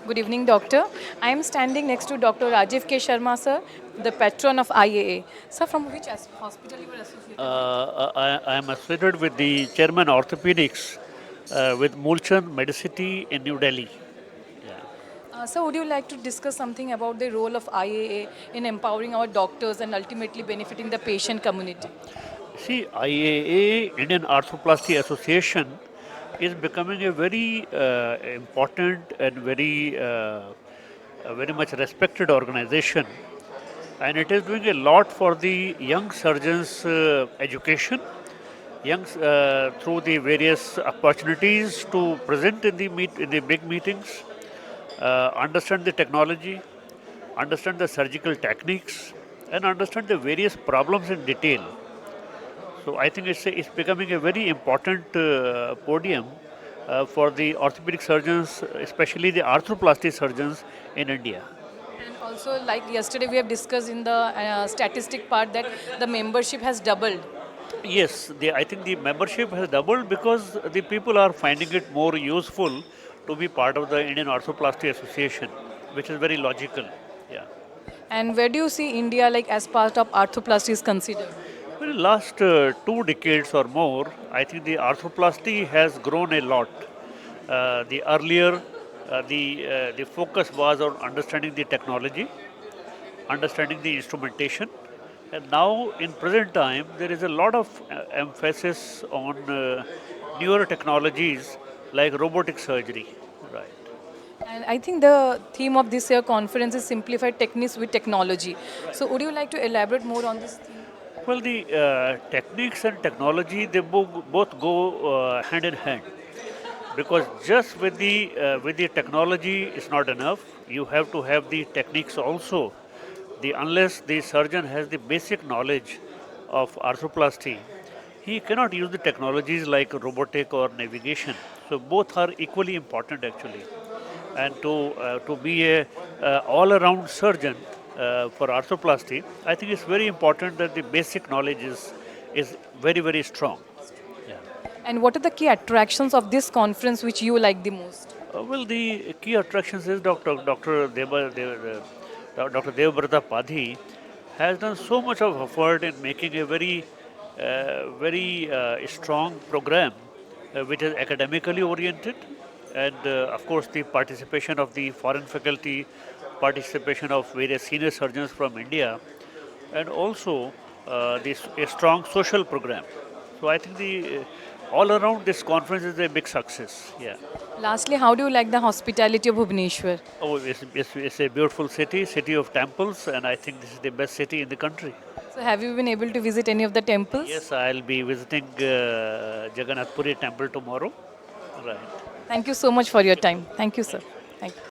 Good evening, doctor. I am standing next to Dr. Rajeev K. Sharma, sir, the patron of IAA. Sir, from which hospital you were associated with? I am affiliated with the chairman orthopedics with Moolchand Medicity in New Delhi. Yeah. Sir, would you like to discuss something about the role of IAA in empowering our doctors and ultimately benefiting the patient community? See, IAA, Indian Arthroplasty Association, is becoming a very important and very much respected organization, and it is doing a lot for the young surgeons' education, through the various opportunities to present in the big meetings, understand the technology, understand the surgical techniques, and understand the various problems in detail. So I think it's becoming a very important podium for the orthopedic surgeons, especially the arthroplasty surgeons in India. And also, like yesterday, we have discussed in the statistic part that the membership has doubled. Yes, I think the membership has doubled because the people are finding it more useful to be part of the Indian Arthroplasty Association, which is very logical. Yeah. And where do you see India like as part of arthroplasty is considered? Well, last 2 decades or more, I think the arthroplasty has grown a lot. The earlier, the focus was on understanding the technology, understanding the instrumentation, and now in present time there is a lot of emphasis on newer technologies like robotic surgery. Right. And I think the theme of this year conference is simplified techniques with technology. So would you like to elaborate more on this theme? Well, the techniques and technology they both go hand in hand because just with the technology is not enough. You have to have the techniques also. Unless the surgeon has the basic knowledge of arthroplasty, he cannot use the technologies like robotic or navigation. So both are equally important actually. And to be a all-around surgeon for arthroplasty, I think it's very important that the basic knowledge is very strong. Yeah. And what are the key attractions of this conference which you like the most? Well, the key attractions is Dr. Devabrata Padhi has done so much of effort in making a very strong program, which is academically oriented, and of course the participation of the foreign faculty, participation of various senior surgeons from India, and also a strong social program. So I think the all around this conference is a big success. Yeah. Lastly, how do you like the hospitality of Bhubaneswar? Oh, it's a beautiful city, city of temples, and I think this is the best city in the country. So have you been able to visit any of the temples? Yes, I'll be visiting Jagannath Puri temple tomorrow. Right. Thank you so much for your time. Thank you, sir. Thank you.